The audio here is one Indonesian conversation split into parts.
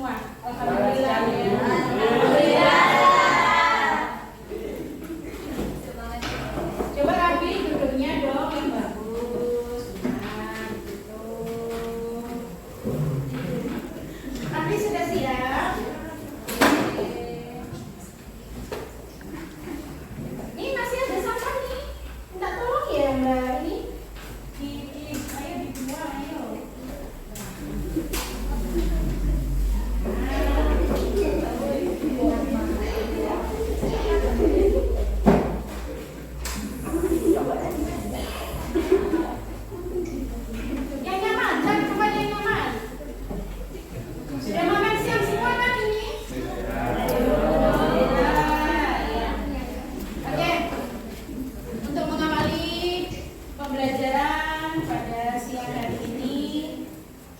semua? Alhamdulillah ya. Alhamdulillah. Coba Abi duduknya dong yang bagus. Nah, gitu. Abi sudah siap? Ini masih ada sampah nih. Minta tolong ya Mbak ini. Ayo dibuang ayo. Yang nyaman, cari tempat yang nyaman. Sudah makan siang semua kan ini? Oke. Untuk mengawali pembelajaran pada siang hari ini,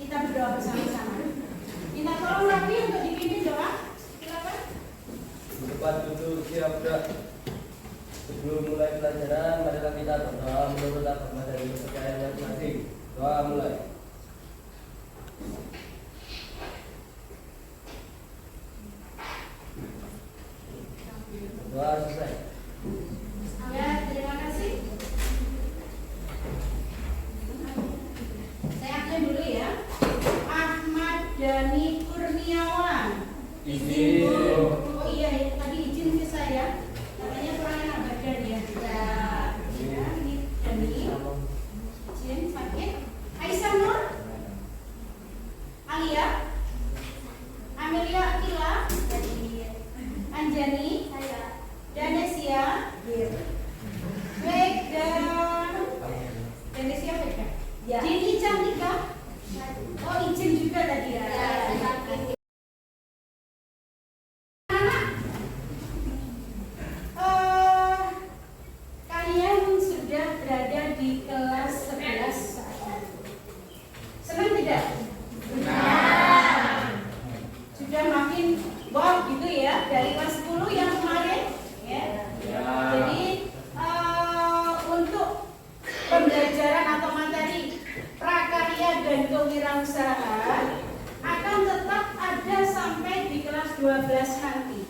kita berdoa bersama-sama. Minta tolong Rafi untuk dipimpin doa. Silakan. Cepat duduk siap gerak. Sebelum mulai pelajaran, marilah kita berdoa menurut agama dan kepercayaan masing-masing. Doa mulai. Doa selesai. Ya, terima kasih. Saya akan dulu ya. Ahmad Dhani Kurniawan. Izin. Oh iya, tadi izin ke saya. Katanya kurang enak badan ya. Ya, ini Dhani. Izin sakit. Aisyah Nur. Alia. Amelia Akila. Anjani. Danesia. Baik dan Danesia baik kan? Dini Cantika. Oh izin juga tadi ya. Kalian sudah berada di kelas 11 saat ini. Senang tidak? Sudah makin wow gitu ya dari kelas 10 yang kemarin ya. Jadi untuk pembelajaran atau materi prakarya dan kewirausahaan akan tetap ada sampai di kelas 12 nanti.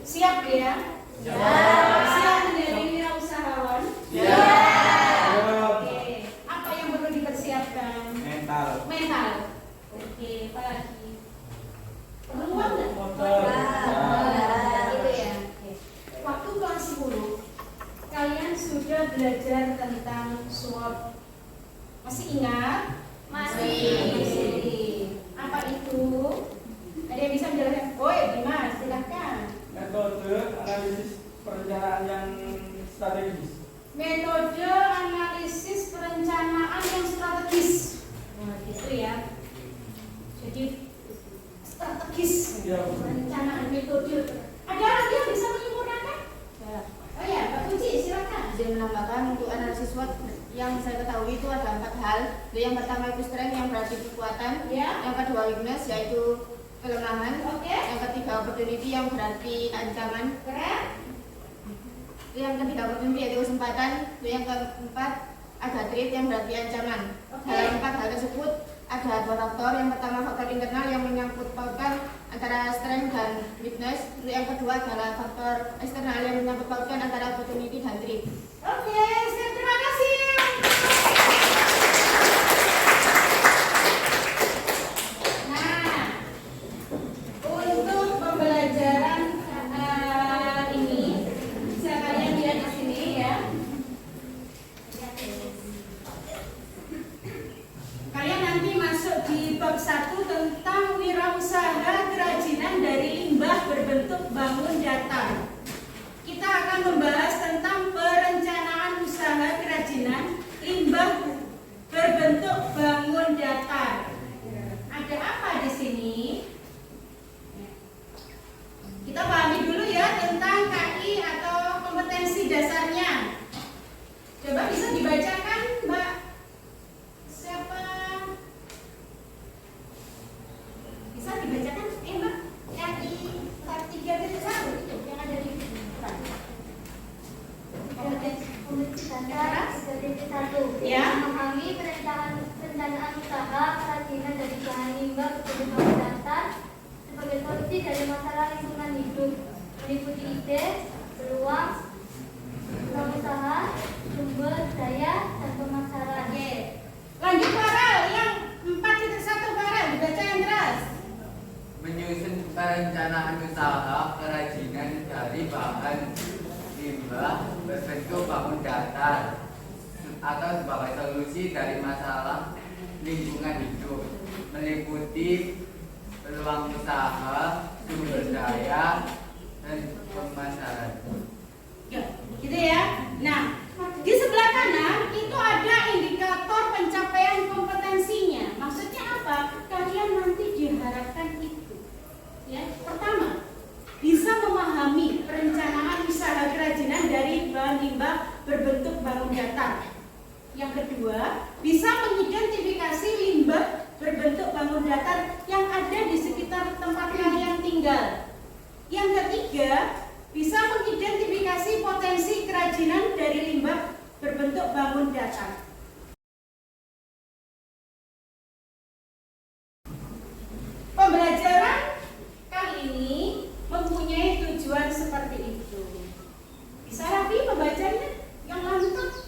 Siap ya? Siap menjadi wirausahawan? Oke. Apa yang perlu dipersiapkan? Mental. Oke, apa lagi? Perlu uang nggak? Gitu ya. Oke. Waktu kelas 10 kalian sudah belajar tentang SWOT. Masih ingat? Masih. Apa itu? Ada yang bisa menjelaskan? Oh, Dimas, silahkan. Metode analisis perencanaan yang strategis. Metode analisis perencanaan yang strategis. Nah, gitu ya. Jadi strategis perencanaan metode. Ada lagi yang bisa menyempurnakan? Oh ya, Pak Puji, silakan. Izin menambahkan untuk analisis SWOT yang saya ketahui itu ada 4 hal. Yang pertama itu strength yang berarti kekuatan. Ya. Yang kedua weakness yaitu kelemahan. Oke. Yang ketiga opportunity yang berarti ancaman. Keren. Yang ketiga opportunity yaitu kesempatan. Yang keempat ada threat yang berarti ancaman. Oke. Dalam 4 hal tersebut ada 2 faktor. Yang pertama faktor internal yang menyangkut pautkan antara strength dan weakness. Yang kedua adalah faktor eksternal yang menyangkut pautkan antara opportunity dan threat. Oke, terima kasih. Nah, untuk pembelajaran ini bisa kalian lihat di sini ya. Kalian nanti masuk di bab 1 tentang wirausaha kerajinan dari limbah berbentuk bangun datar. Kita akan membahas tentang perencanaan usaha kerajinan limbah berbentuk bangun datar. Ada apa di sini? Kita pahami dulu ya tentang KI atau kompetensi dasarnya. Coba bisa dibacakan, Mbak? Siapa? Bisa dibacakan? Mbak? KI 3.1 itu yang ada di depan. Kompetensi dasar 3.1. Ya. Memahami perencanaan usaha kerajinan dari bahan limbah berbentuk datar meliputi ide, peluang, usaha, sumber daya, dan pemasaran. Lanjut Farel, yang 4.1 Farel, dibaca yang keras. Menyusun perencanaan usaha kerajinan dari bahan limbah berbentuk bangun datar atau sebagai solusi dari masalah lingkungan hidup, meliputi peluang usaha, sumber daya, dan pemasaran. Ya, gitu ya. Nah, di sebelah kanan itu ada indikator pencapaian kompetensinya. Maksudnya apa? Kalian nanti diharapkan itu. Ya, pertama, bisa memahami perencanaan usaha kerajinan dari bahan limbah berbentuk bangun datar. Yang kedua, bisa mengidentifikasi limbah berbentuk bangun datar yang ada di sekitar tempat kalian tinggal. Yang ketiga, bisa mengidentifikasi potensi kerajinan dari limbah berbentuk bangun datar. Pembelajaran kali ini mempunyai tujuan seperti itu. Bisa rapi pembacanya yang lantang.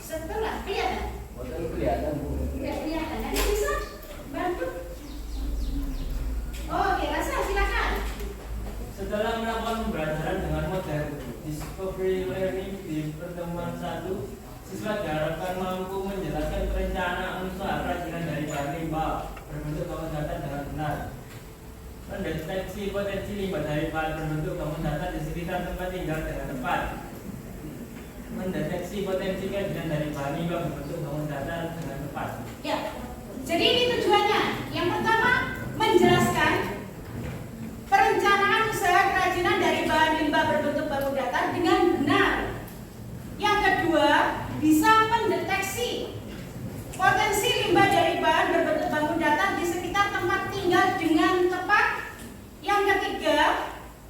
Setelah kelihatan, Boten kelihatan Bu. tidak kelihatan. Nanti bisa bantu. Oke, Rasa silakan. Setelah melakukan pembelajaran dengan model discovery learning di pertemuan 1, siswa diharapkan mampu menjelaskan perencanaan usaha kerajinan dari bahan limbah berbentuk bangun datar dengan benar, mendeteksi potensi limbah dari bahan berbentuk bangun datar di sekitar tempat tinggal dengan tepat, mendeteksi potensi kerajinan dari bahan limbah berbentuk bangun datar dengan tepat. Ya, jadi ini tujuannya. Yang pertama, menjelaskan perencanaan usaha kerajinan dari bahan limbah berbentuk bangun datar dengan benar. Yang kedua, bisa mendeteksi potensi limbah dari bahan berbentuk bangun datar di sekitar tempat tinggal dengan tepat. Yang ketiga,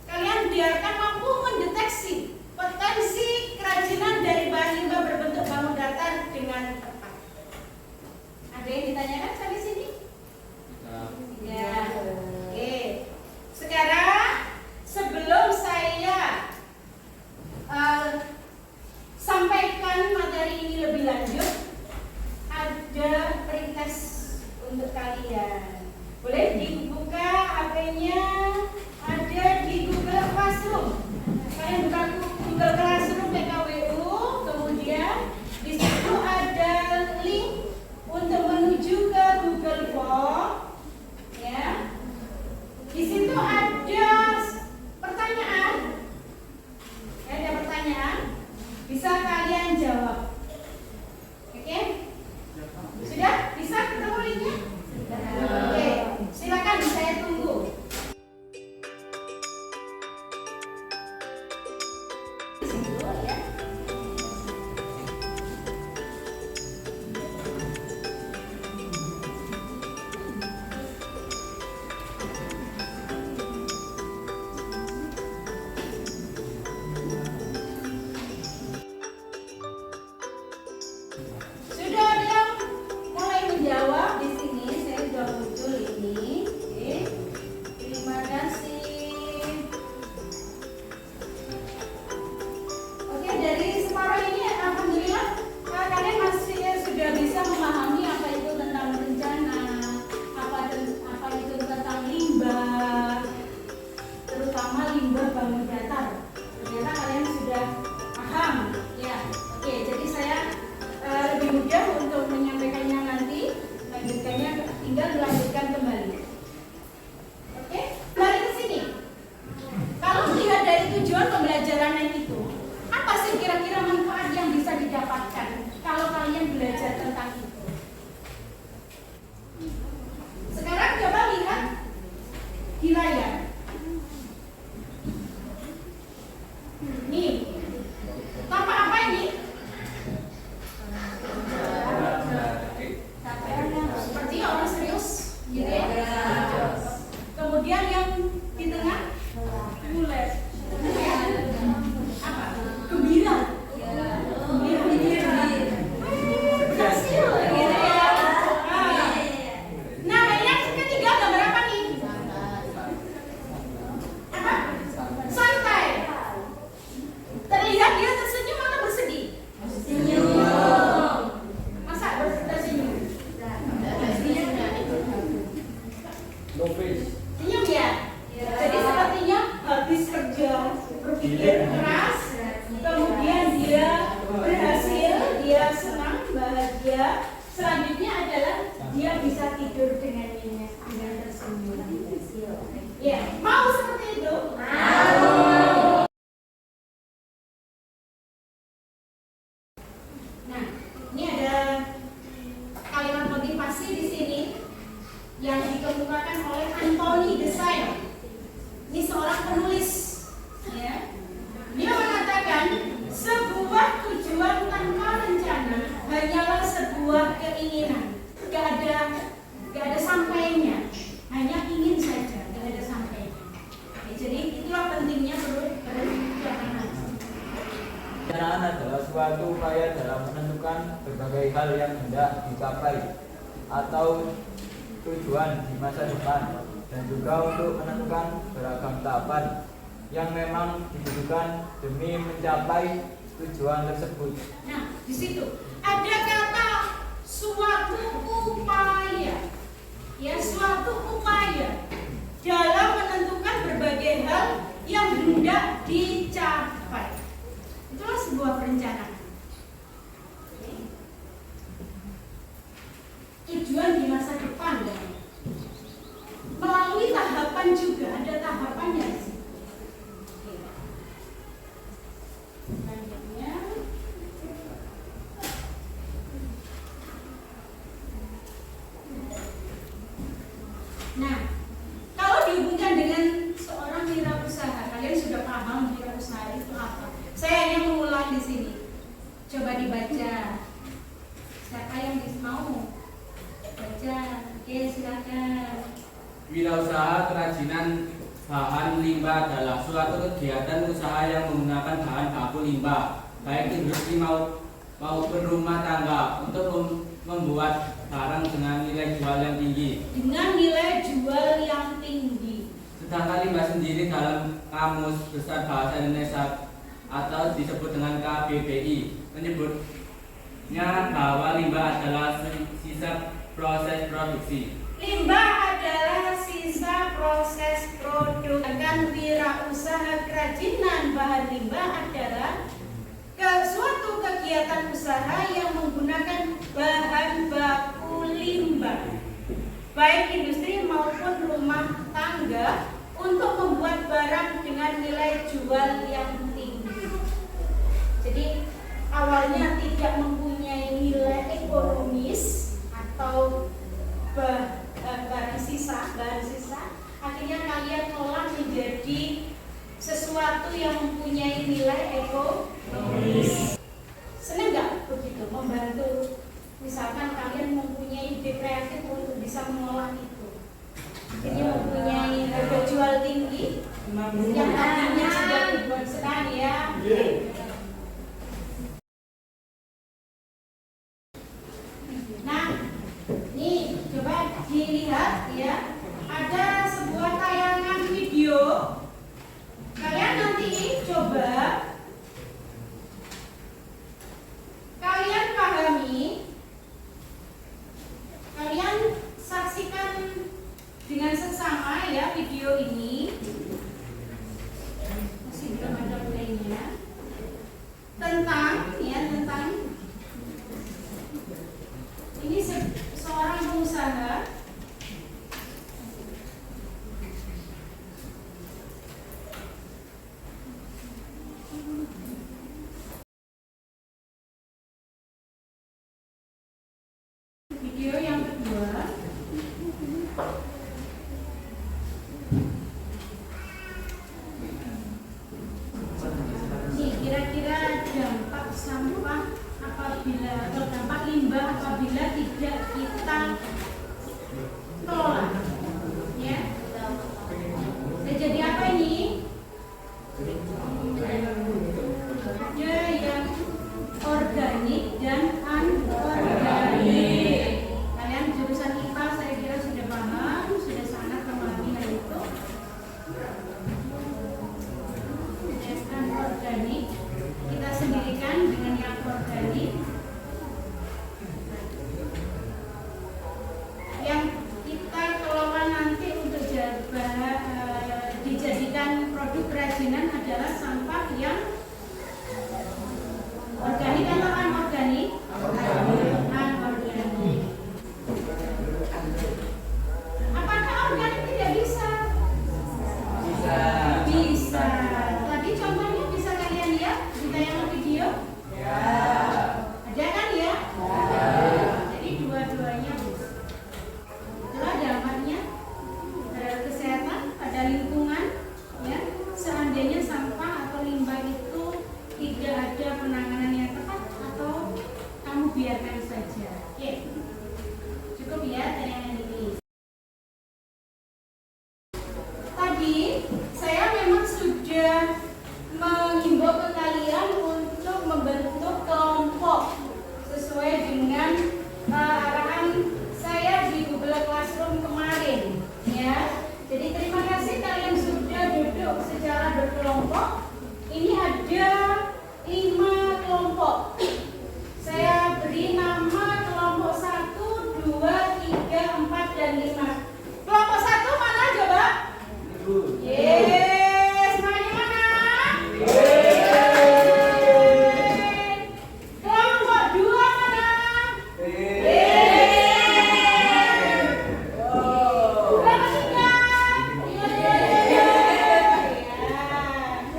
kalian diharapkan mampu mendeteksi potensi kerajinan dari bahan limbah berbentuk bangun datar dengan tepat. Ada yang ditanyakan sampai sini? Ya. Oke. Sekarang sebelum saya sampaikan materi ini lebih lanjut, ada pretest untuk kalian. Boleh dibuka HP-nya, ada di Google Classroom. Kalian buka Google Classroom PKWU, kemudian di situ ada link untuk menuju ke Google Form. Ya. Di situ ada pertanyaan. Ada pertanyaan. Bisa kalian jawab. Oke? Sudah? Bisa ketemu linknya? Oke. Silakan saya tunggu. Ya, mau seperti itu? Nah, ini ada kalimat motivasi di sini yang dikemukakan oleh Anthony de Sailly. Ini seorang penulis, ya. Dia mengatakan sebuah tujuan tanpa rencana hanyalah sebuah keinginan, gak ada sampainya, hanya ingin saja, gak ada sampainya. Ya, jadi itulah pentingnya perencanaan. Perencanaan adalah suatu upaya dalam menentukan berbagai hal yang hendak dicapai atau tujuan di masa depan, dan juga untuk menentukan beragam tahapan yang memang dibutuhkan demi mencapai tujuan tersebut. Nah, di situ ada kata suatu upaya, ya, suatu upaya dalam menentukan berbagai hal yang hendak dicapai. Itulah sebuah perencanaan. Tujuan di masa depan, ya. Melalui tahapan juga, ada tahapannya di situ. Selanjutnya, nah, kalau dihubungkan dengan seorang wirausaha, kalian sudah paham wirausaha itu apa? Saya hanya mengulang di sini. Coba dibaca. Siapa yang mau baca? Oke, silakan. Wirausaha kerajinan bahan limbah adalah suatu kegiatan usaha yang menggunakan bahan baku limbah, baik industri maupun rumah tangga, untuk membuat barang dengan nilai jual yang tinggi. Dengan nilai jual yang tinggi. Sedangkan limbah sendiri dalam Kamus Besar Bahasa Indonesia atau disebut dengan KBBI menyebutnya bahwa limbah adalah sisa proses produksi. Limbah adalah sisa proses produk. Sedangkan wirausaha kerajinan bahan limbah adalah suatu kegiatan usaha yang menggunakan bahan baku limbah, baik industri maupun rumah tangga, untuk membuat barang dengan nilai jual yang tinggi. Jadi awalnya tidak mempunyai nilai ekonomis atau bahan sisa, akhirnya kalian olah menjadi sesuatu yang mempunyai nilai ekonomis. Senang nggak begitu membantu? Misalkan kalian mempunyai ide kreatif untuk bisa mengolah itu, jadi mempunyai harga jual tinggi yang tadinya sudah dibuat sekarang, ya. Nah, nih coba dilihat, ya, ada sebuah tayangan video. Kalian nanti coba kalian pahami, kalian saksikan dengan seksama, ya, video ini. Masih belum ada playnya. Tentang ini seorang pengusaha. Video yang kedua. Nih, kira-kira dampak sampah atau dampak limbah apabila tidak kita kelola, ya. Nah, jadi apa ini? Ada yang organik dan anorganik. Kalian jurusan IPA saya kira sudah paham. 3, 4, dan 5. Kelompok 1 mana coba? Ibu. Yes, semuanya mana? Kelompok 2 mana? Kelompok 3?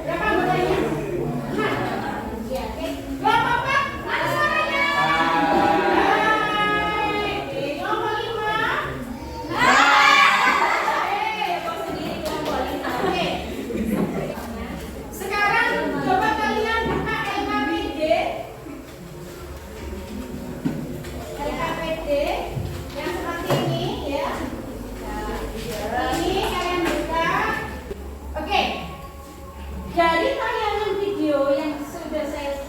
Berapa anggotanya? 6. Ya, oke. Kelompok 4 mana suaranya? Oke, kelompok 5? Kau sendiri kelompok 5. Oke. Sekarang coba kalian buka LKPD. LKPD yang seperti ini ya. Ini kalian buka. Oke. Dari tayangan video yang sudah saya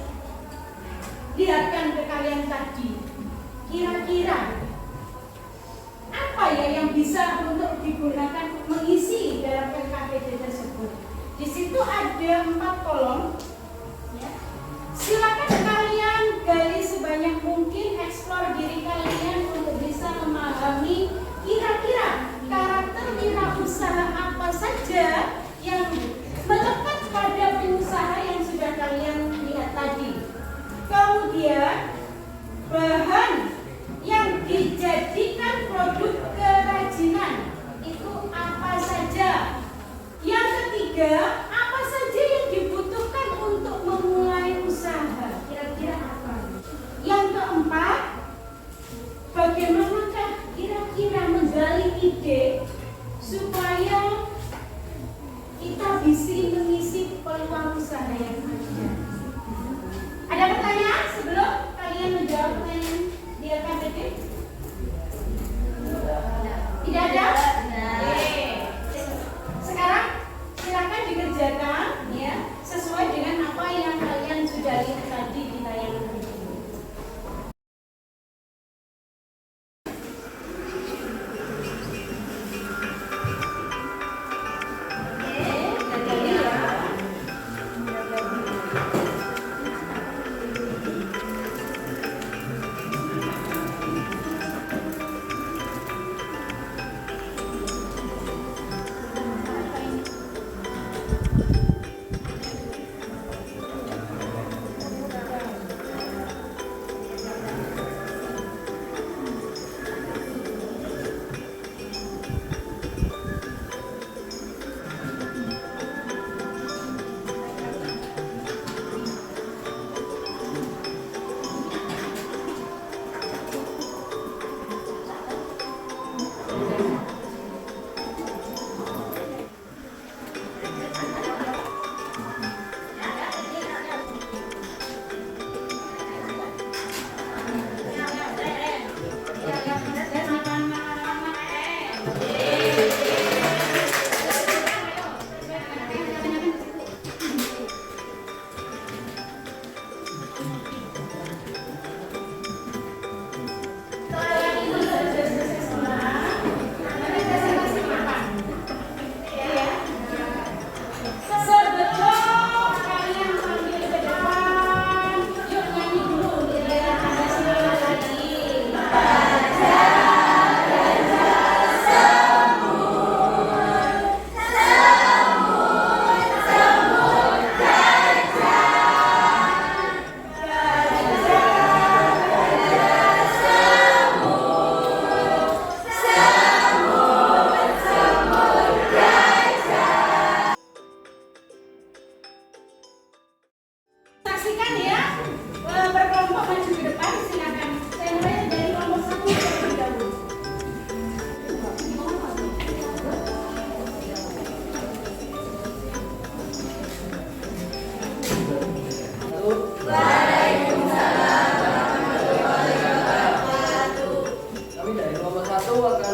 lihatkan ke kalian tadi, kira-kira apa ya yang bisa untuk digunakan mengisi dalam LKPD tersebut? Di situ ada 4 kolom. Ya. Silakan kalian gali sebanyak mungkin, eksplor diri kalian untuk bisa memahami kira-kira karakter wirausaha apa saja yang melekat pada pengusaha yang sudah kalian lihat tadi. Kemudian bahan yang dijadikan produk kerajinan itu apa saja. Yang ketiga, apa saja yang dibutuhkan untuk memulai usaha? Kira-kira apa? Yang keempat, bagaimanakah kira-kira menggali ide supaya kita bisa mengisi peluang usaha yang ada? Ada pertanyaan sebelum kalian menjawab pertanyaan di LKPD? Tidak ada? Oke. Sekarang silakan dikerjakan ya sesuai dengan apa yang kalian sudah lihat tadi di tayangan video. Oke, ya.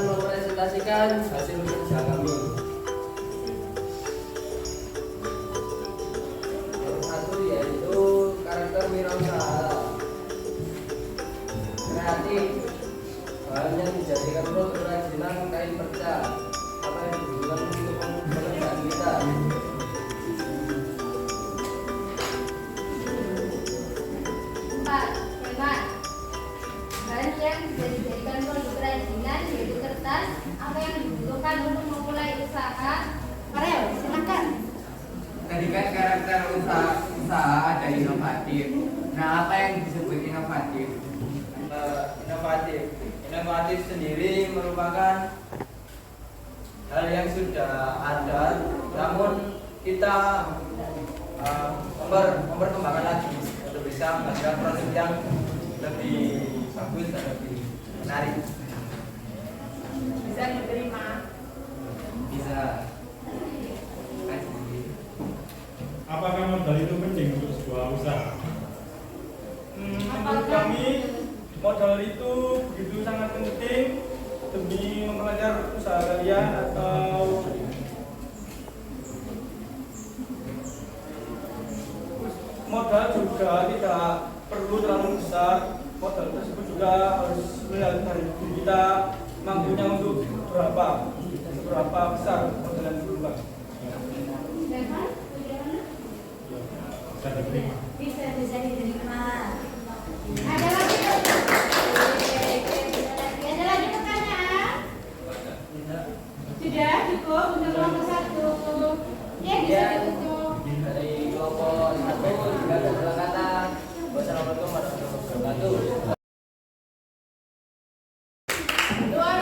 mempresentasikan hasil kerja kami. Yang satu yaitu karakter wirausaha, kreatif, bahan yang dijadikan produk kerajinan kain perca, apa yang digunakan untuk pekerjaan kita. Empat, hemat. Bahan yang bisa dijadikan produk kerajinan Nah, apa yang disebut inovatif? Inovatif sendiri merupakan hal yang sudah ada, namun kita memperkembangkan lagi untuk bisa menghasilkan produk yang lebih bagus dan lebih menarik. Bisa diterima. Bisa kasih. Apakah modal itu penting untuk sebuah usaha? Menurut kami modal itu begitu sangat penting demi memperlancar usaha kalian atau modal juga tidak perlu terlalu besar. Modal tersebut juga harus melihat dari diri kita mampunya untuk seberapa besar modal yang diperlukan. Bisa diterima. Bisa diterima. Ada lagi? Ada lagi pertanyaan? Sudah cukup untuk nomor 1. Ya bisa ditutup. Dari kelompok 1 juga ada kata wassalamualaikum warahmatullahi wabarakatuh. Doa